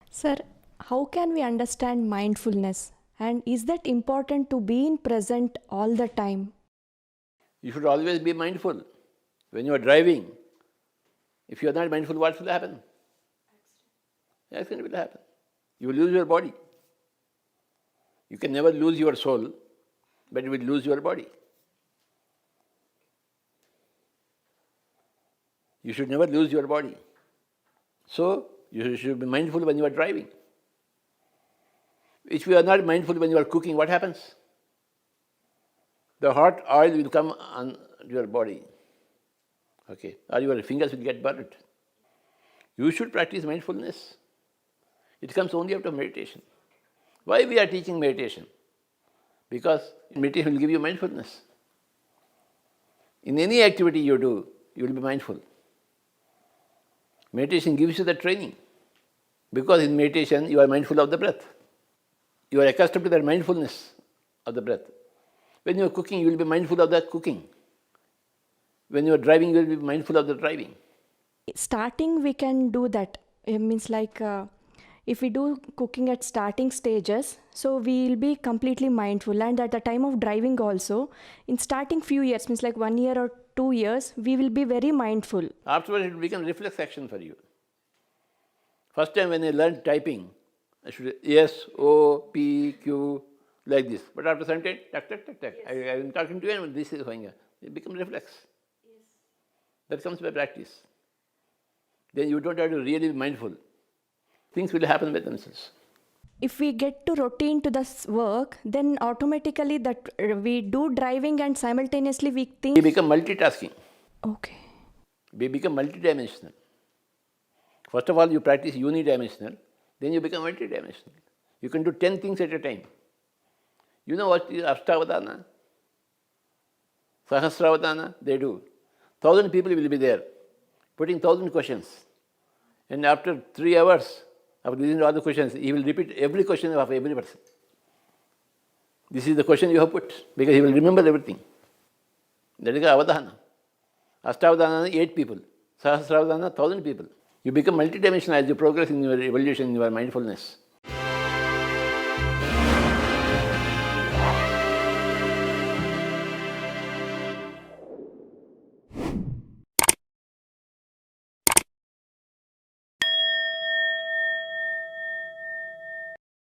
Sir, how can we understand mindfulness? And is that important to be in present all the time? You should always be mindful. When you are driving, if you are not mindful, what will happen? Accident will happen. You will lose your body. You can never lose your soul, but you will lose your body. You should never lose your body. So, you should be mindful when you are driving. If you are not mindful when you are cooking, what happens? The hot oil will come on your body. Okay, or your fingers will get burned. You should practice mindfulness. It comes only after meditation. Why we are teaching meditation? Because meditation will give you mindfulness. In any activity you do, you will be mindful. Meditation gives you the training. Because in meditation you are mindful of the breath. You are accustomed to that mindfulness of the breath. When you are cooking, you will be mindful of the cooking. When you are driving, you will be mindful of the driving. Starting, we can do that. It means like if we do cooking at starting stages, so we will be completely mindful. And at the time of driving also, in starting few years, means like 1 year or 2 years, we will be very mindful. Afterwards, it will become reflex action for you. First time when I learned typing, I should S, O, P, Q, like this. But after some time, tak, tak, tak, tak. I am talking to you and this is going on. It becomes reflex. Yes. That comes by practice. Then you don't have to really be mindful. Things will happen by themselves. If we get to routine to this work, then automatically that we do driving and simultaneously we think. We become multitasking. Okay. We become multidimensional. First of all, you practice unidimensional, then you become multidimensional. You can do 10 things at a time. You know what is Ashtavadana? Sahasravadana? They do. 1,000 people will be there, putting 1,000 questions. And after 3 hours, after listening to all the questions, he will repeat every question of every person. This is the question you have put, because he will remember everything. That is Avadhana. Ashtavadana, 8 people. Sahasravadana, 1,000 people. You become multidimensional as you progress in your evolution, in your mindfulness.